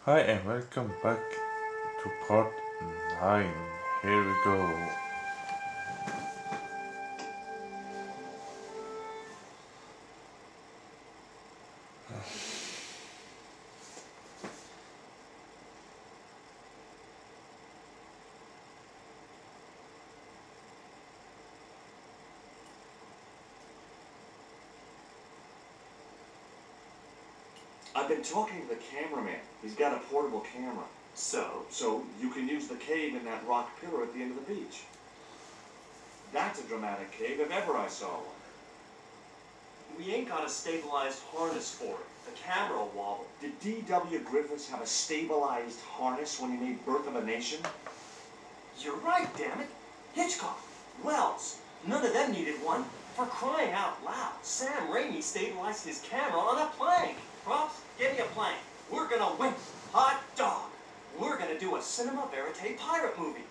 Hi and welcome back to part 9. Here we go. I've been talking to the cameraman. He's got a portable camera. So you can use the cave in that rock pillar at the end of the beach. That's a dramatic cave if ever I saw one. We ain't got a stabilized harness for it. The camera will wobble. Did D.W. Griffiths have a stabilized harness when he made Birth of a Nation? You're right, damn it. Hitchcock, Wells, none of them needed one. For crying out loud, Sam Raimi stabilized his camera on a plank. Props, give me a plank. We're gonna win. Hot dog. We're gonna do a cinema verite pirate movie.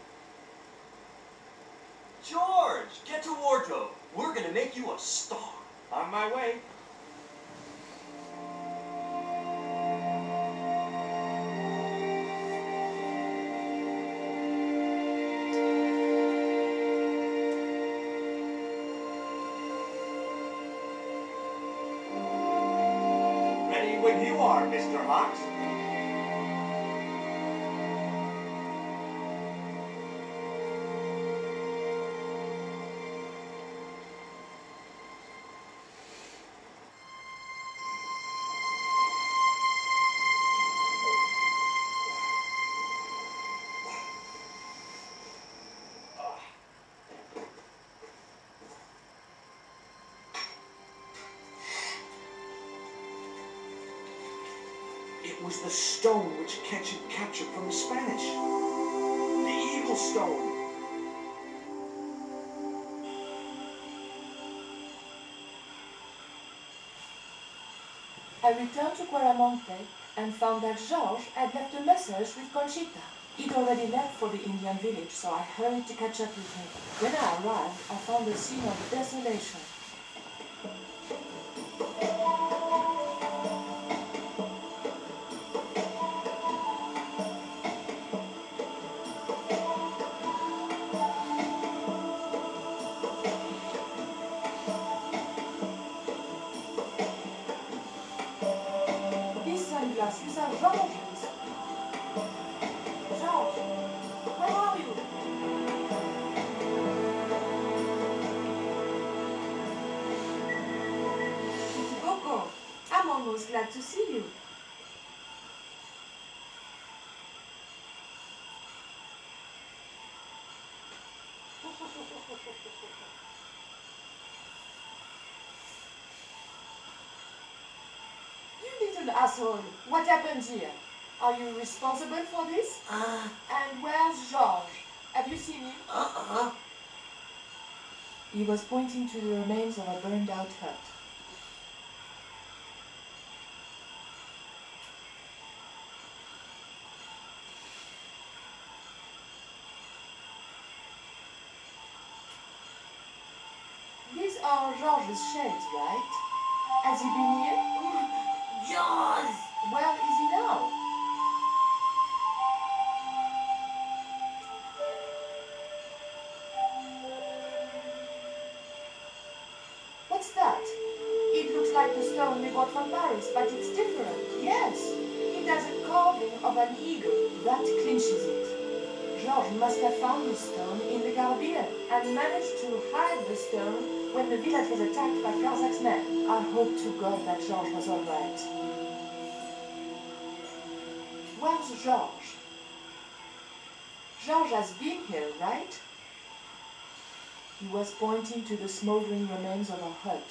George, get to wardrobe. We're gonna make you a star. On my way. Ready when you are, Mr. Hawks. It was the stone which Ketch had captured from the Spanish. The Eagle Stone. I returned to Quaramonte and found that Georges had left a message with Conchita. He'd already left for the Indian village, so I hurried to catch up with him. When I arrived, I found the scene of desolation. These sunglasses are Georges. Georges, where are you? Petit Coco, I'm almost glad to see you. You little asshole, what happened here? Are you responsible for this? And where's Georges? Have you seen him? He was pointing to the remains of a burned-out hut. These are Georges' sheds, right? Has he been here? Jaws! Where is he now? What's that? It looks like the stone we bought from Paris, but it's different. Yes, it has a carving of an eagle. That clinches it. Georges must have found this stone in the Caribbean and managed to hide the stone when the village was attacked by Carzak's men. I hope to God that Georges was all right. Where's Georges? Georges has been here, right? He was pointing to the smoldering remains of a hut.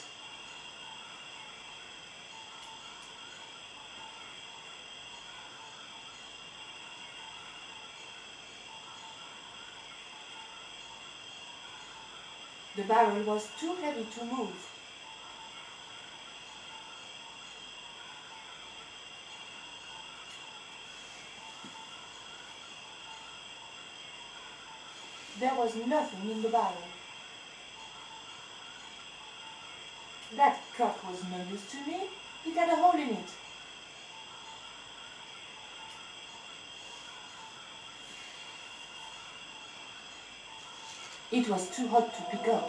The barrel was too heavy to move. There was nothing in the barrel. That cup was no use to me. It had a hole in it. It was too hot to pick up.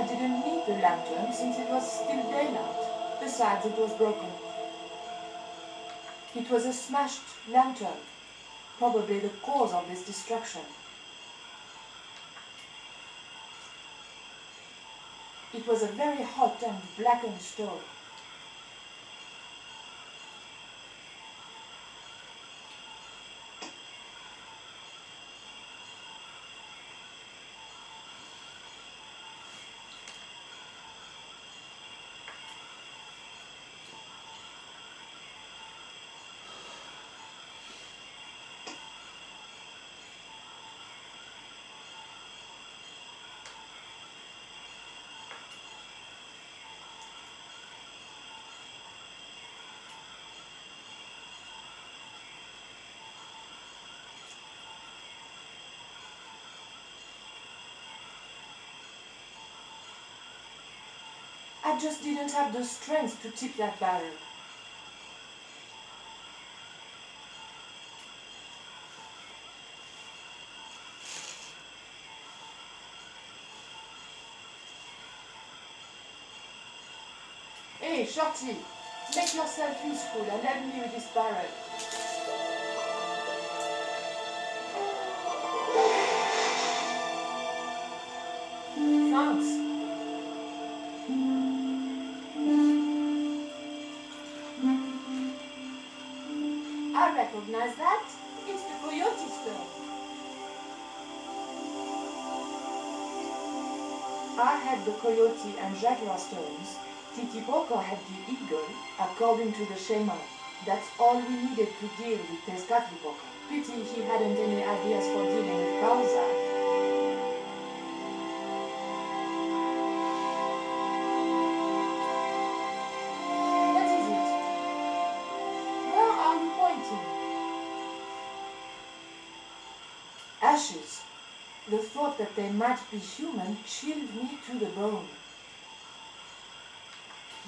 I didn't need the lantern since it was still daylight. Besides, it was broken. It was a smashed lantern, probably the cause of this destruction. It was a very hot and blackened stove. I just didn't have the strength to tip that barrel. Hey, Shorty, make yourself useful and help me with this barrel. Thanks. I recognize that. It's the Coyote stone. I had the Coyote and Jaguar stones. Titipoco had the eagle, according to the shaman. That's all we needed to deal with Tezcatlipoca. Pity he hadn't any ideas for dealing with Kauzak. What is it? Where are you pointing? Ashes. The thought that they might be human chilled me to the bone.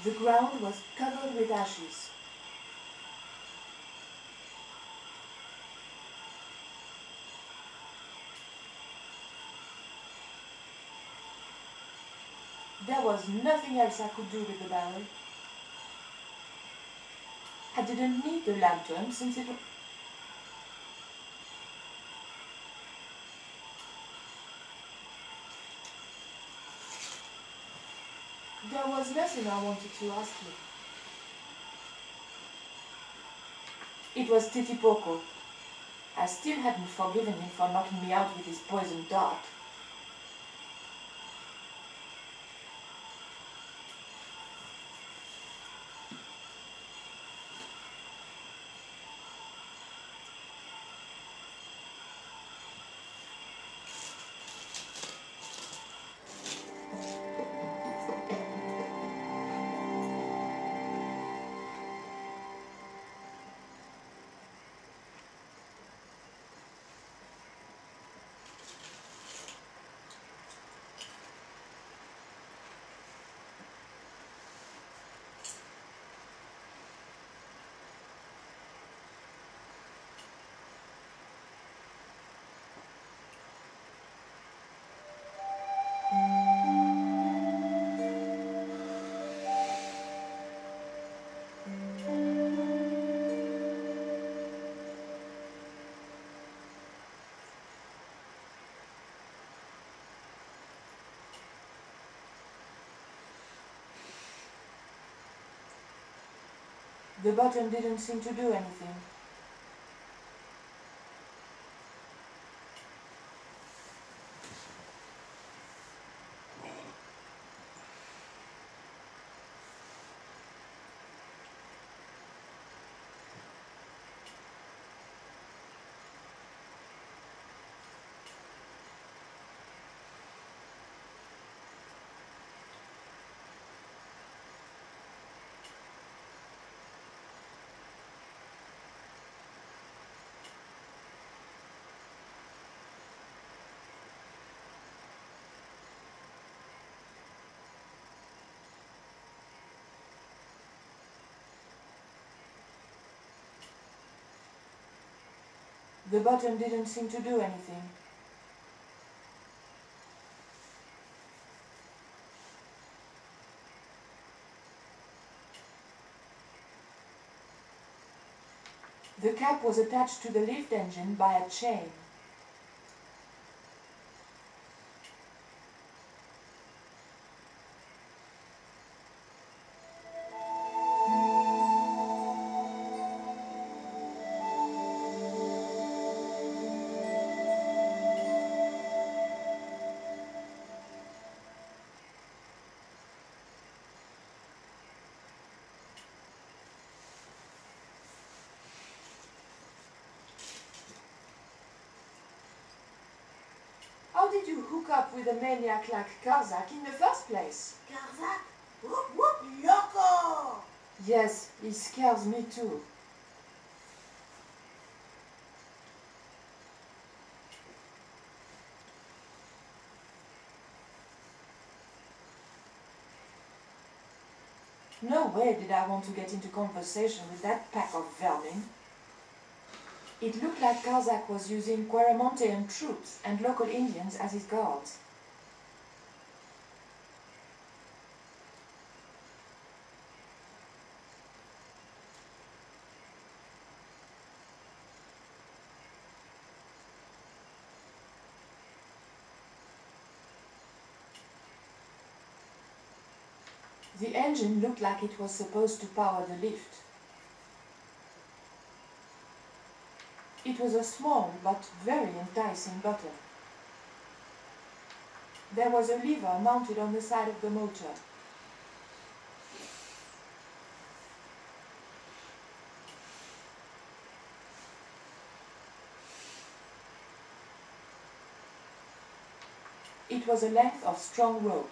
The ground was covered with ashes. There was nothing else I could do with the barrel. I didn't need the lantern since it was... There was nothing I wanted to ask you. It was Titipoco. I still hadn't forgiven him for knocking me out with his poisoned dart. The button didn't seem to do anything. The button didn't seem to do anything. The cap was attached to the lift engine by a chain. How did you hook up with a maniac like Karzak in the first place? Karzak? Whoop whoop loco! Yes, he scares me too. No way did I want to get into conversation with that pack of vermin. It looked like Karzak was using Quaramontean troops and local Indians as his guards. The engine looked like it was supposed to power the lift. It was a small but very enticing button. There was a lever mounted on the side of the motor. It was a length of strong rope.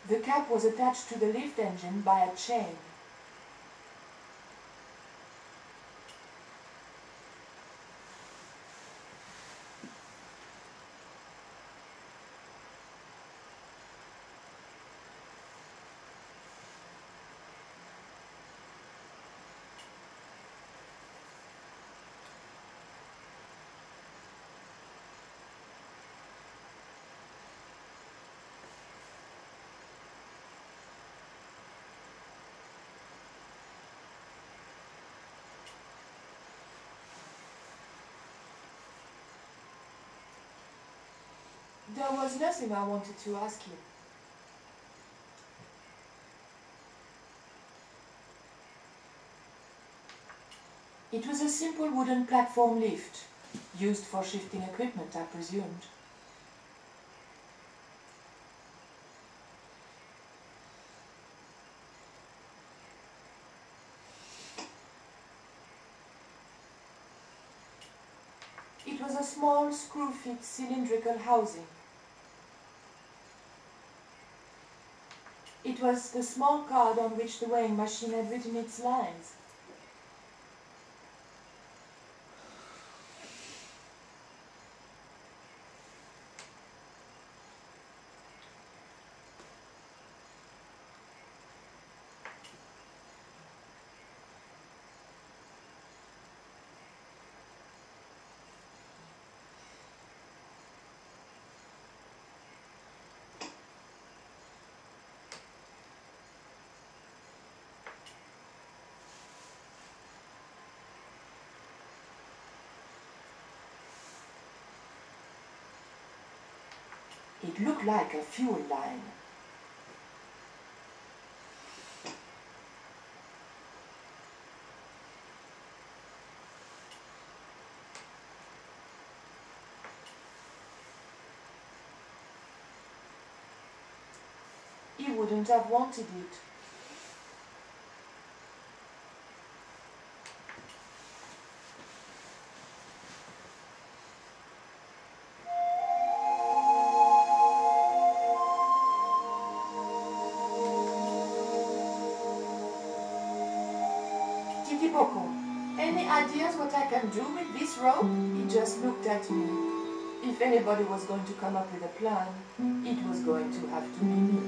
The cap was attached to the lift engine by a chain. There was nothing I wanted to ask you. It was a simple wooden platform lift, used for shifting equipment, I presumed. It was a small, screw-fit cylindrical housing. It was the small card on which the weighing machine had written its lines. It looked like a fuel line. He wouldn't have wanted it. ideas what I can do with this rope? He just looked at me. If anybody was going to come up with a plan, it was going to have to be me.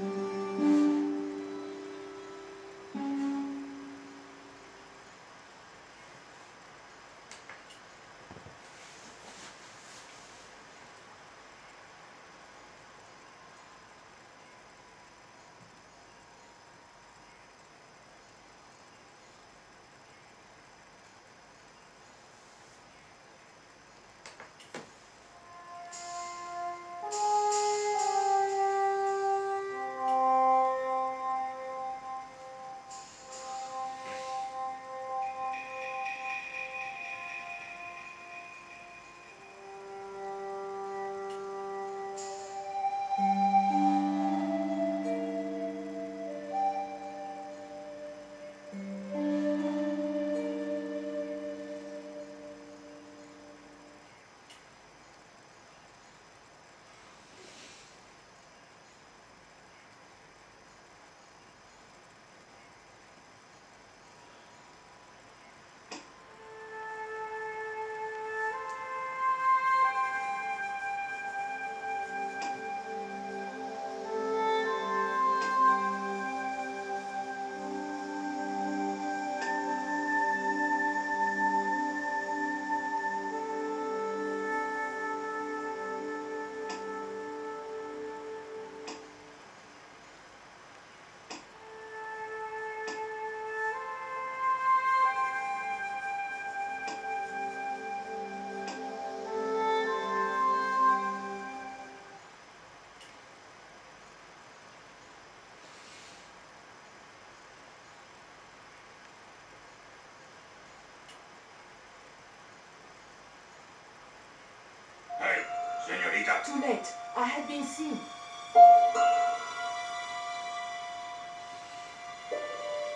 Hey, señorita. Too late. I had been seen.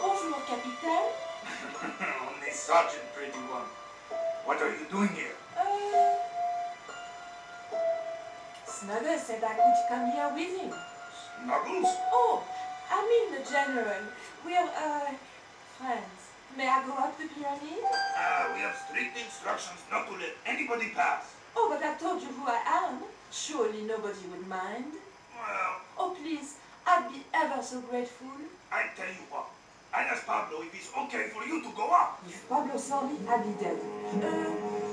Bonjour, Capitaine. Only Sergeant, pretty one. What are you doing here? Snuggles said I could come here with him. Snuggles? Oh, I mean the General. We're, friends. May I go up the pyramid? We have strict instructions not to let anybody pass. Oh, but I told you who I am. Surely nobody would mind. Well, Oh, please. I'd be ever so grateful. I tell you what. I asked Pablo if it's okay for you to go up. If Pablo saw me, I'd be dead.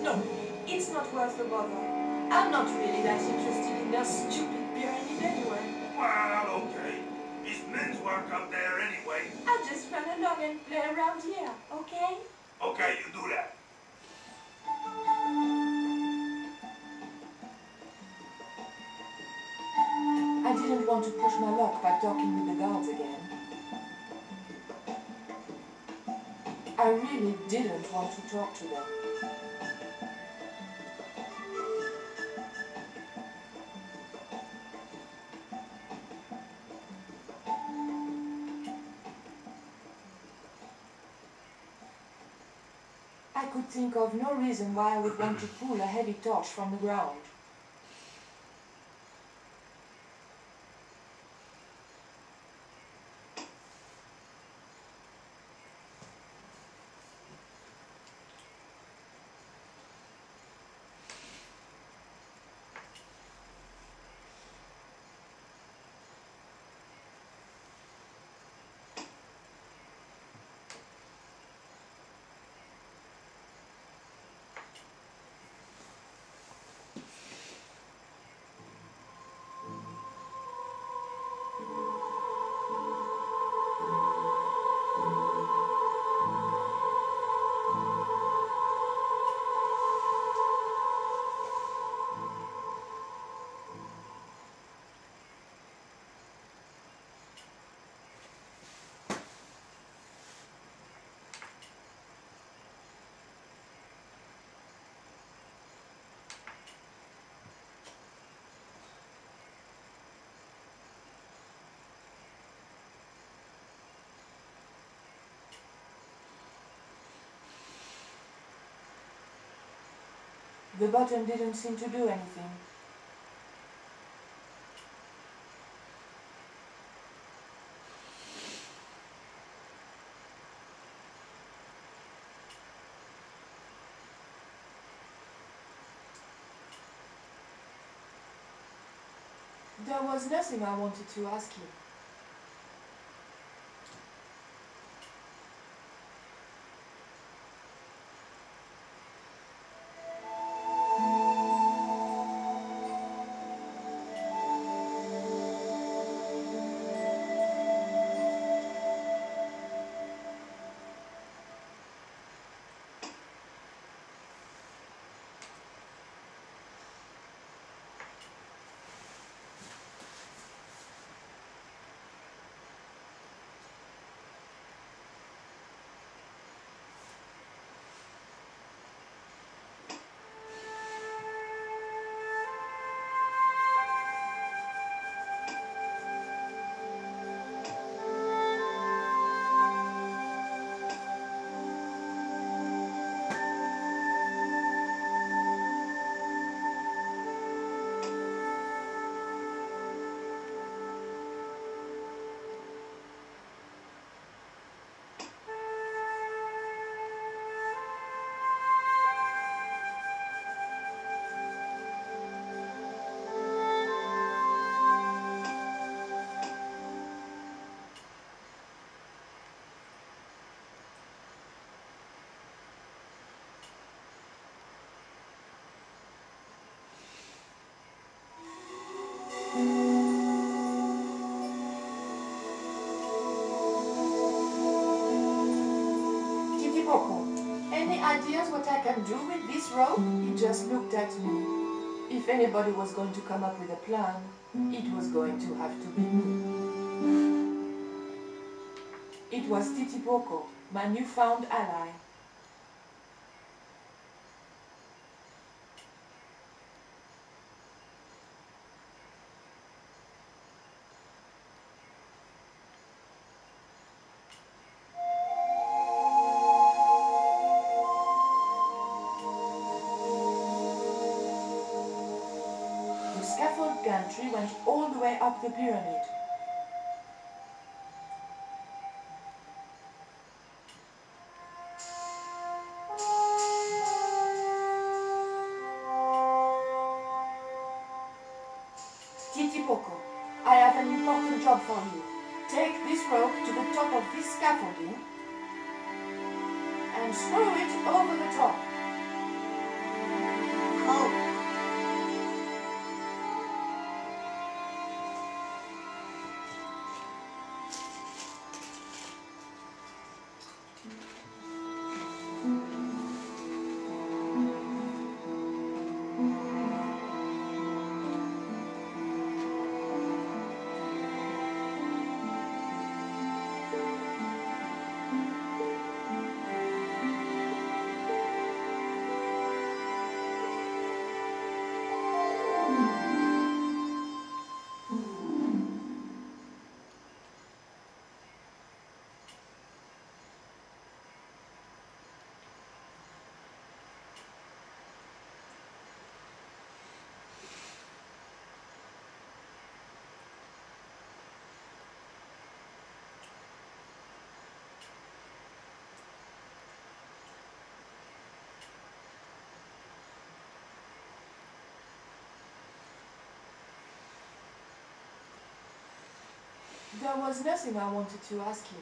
No. It's not worth the bother. I'm not really that interested in their stupid pyramid anyway. Well, okay. It's men's work up there anyway. I'll just run along and play around here, okay? Okay, you do that. I didn't want to push my luck by talking with the guards again. I really didn't want to talk to them. I could think of no reason why I would want to pull a heavy torch from the ground. The button didn't seem to do anything. There was nothing I wanted to ask you. Any ideas what I can do with this rope? He just looked at me. If anybody was going to come up with a plan, it was going to have to be me. It was Titipoco, my newfound ally. The scaffold gantry went all the way up the pyramid. Titipoco, I have an important job for you. Take this rope to the top of this scaffolding and throw it over the top. Oh. There was nothing I wanted to ask you.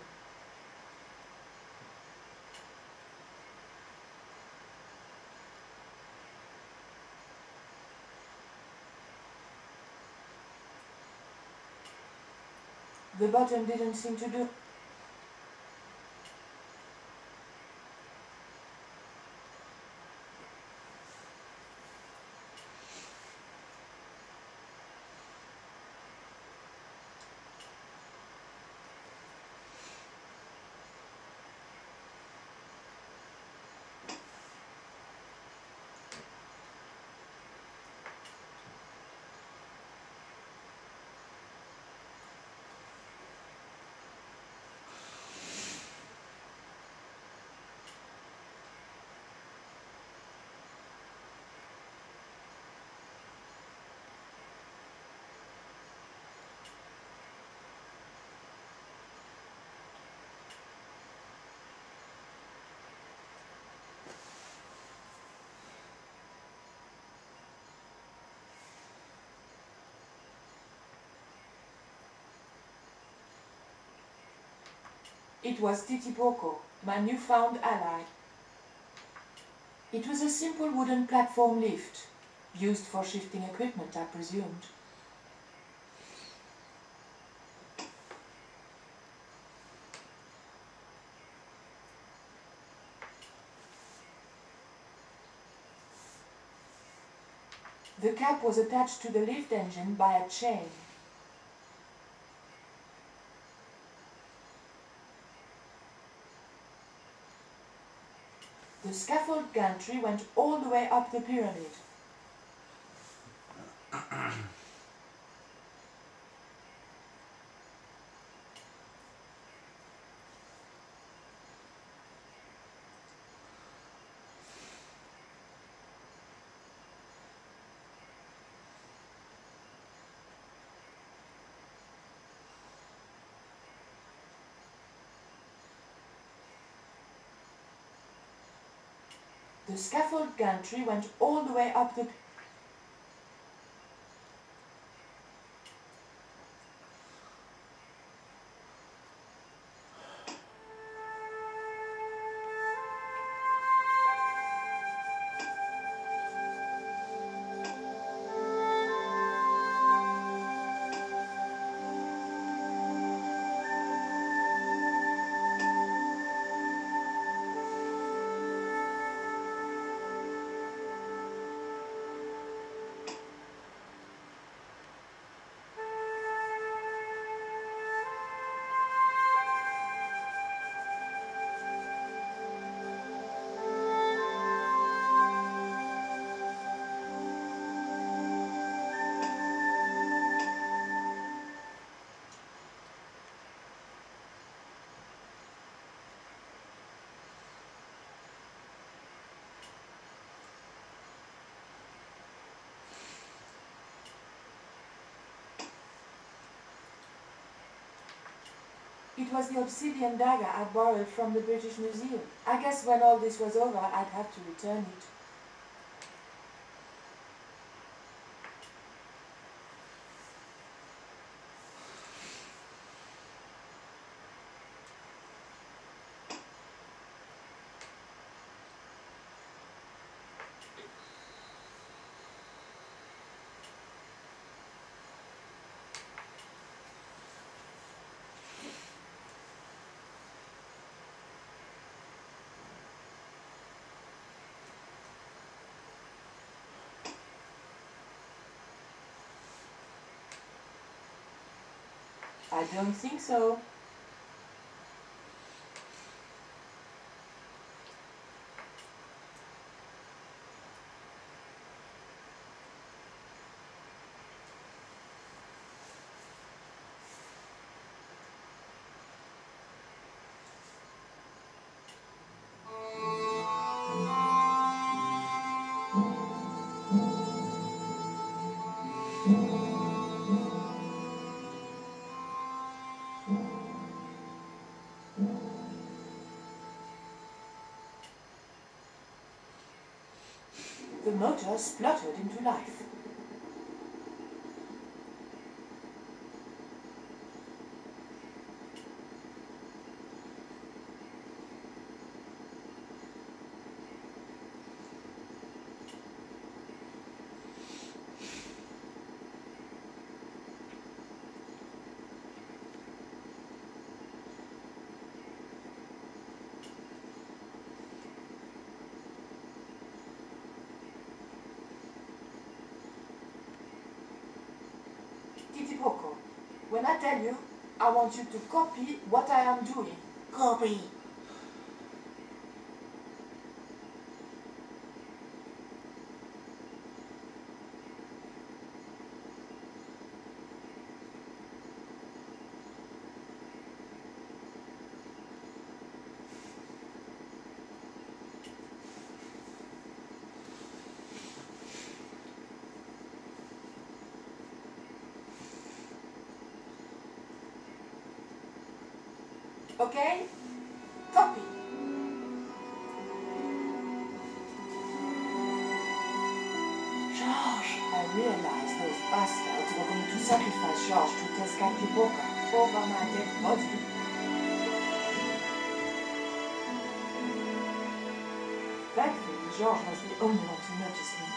The button didn't seem to do. It was Titipoco, my newfound ally. It was a simple wooden platform lift, used for shifting equipment, I presumed. The cap was attached to the lift engine by a chain. The scaffold gantry went all the way up the pyramid. The scaffold gantry went all the way up the... It was the obsidian dagger I borrowed from the British Museum. I guess when all this was over, I'd have to return it. I don't think so. The motor spluttered into life. Titipoco, when I tell you, I want you to copy what I am doing. Copy. Okay? Copy. George, I realized those bastards were going to sacrifice George to Tezcatlipoca over my dead body. George was the only one to notice me.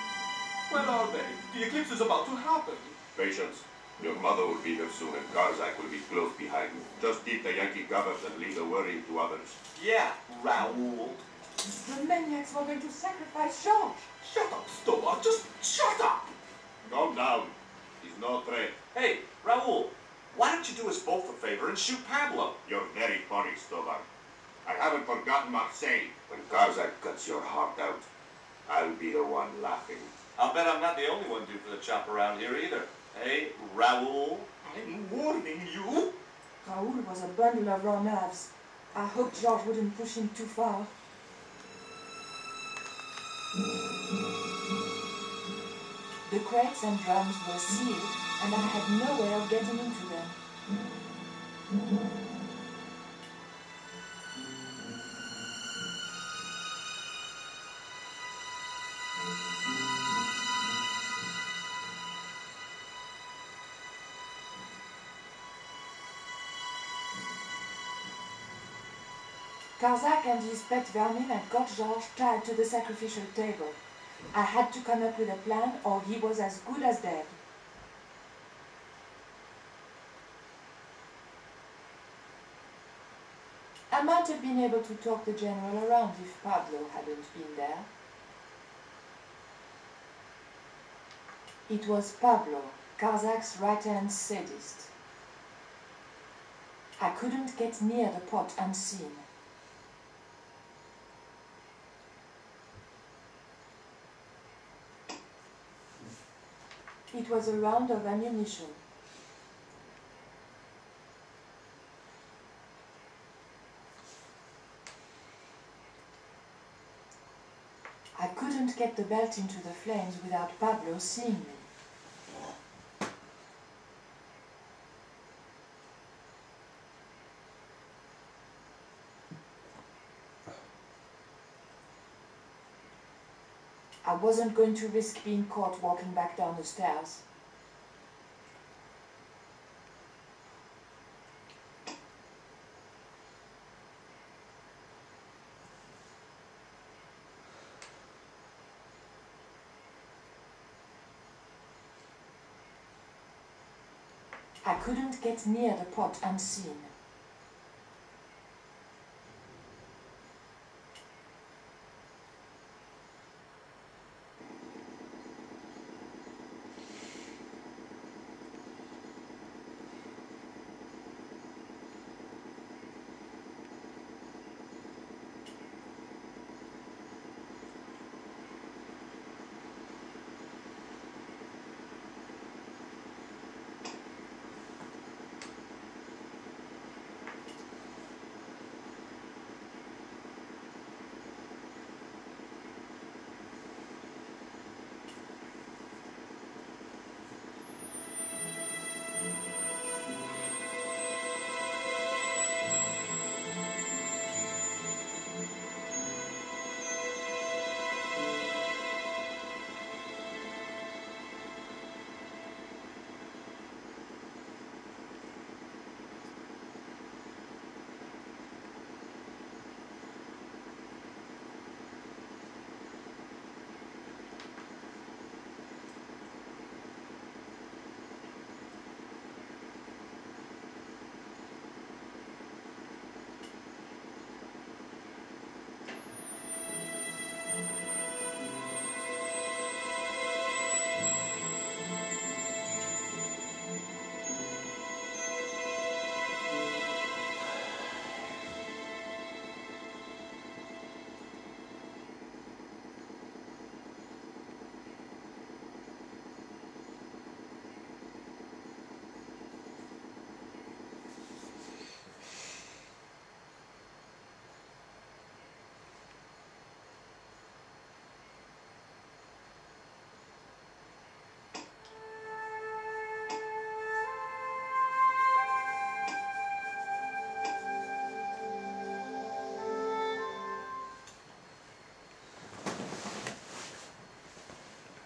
Where are they? The eclipse is about to happen. Patience. Your mother will be here soon and Garzak will be close behind you. Just keep the Yankee covers and leave the worrying to others. Yeah, Raoul. The maniacs were going to sacrifice George. Shut up, Stobar. Just shut up. Calm down. He's no threat. Hey, Raoul, why don't you do us both a favor and shoot Pablo? You're very funny, Stobar. I haven't forgotten Marseille. When Garzak cuts your heart out, I'll be the one laughing. I'll bet I'm not the only one due for the chop around here either. Hey, Raoul? I'm warning you. Raoul was a bundle of raw nerves. I hoped George wouldn't push him too far. The crates and drums were sealed, and I had no way of getting into them. Garzak and his pet vermin had got George tied to the sacrificial table. I had to come up with a plan, or he was as good as dead. I might have been able to talk the general around if Pablo hadn't been there. It was Pablo, Garzak's right-hand sadist. I couldn't get near the pot unseen. It was a round of ammunition. I couldn't get the belt into the flames without Pablo seeing me. I wasn't going to risk being caught walking back down the stairs. I couldn't get near the pot unseen.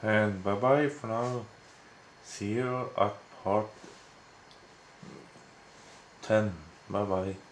And bye bye for now. See you at part 10. Bye bye.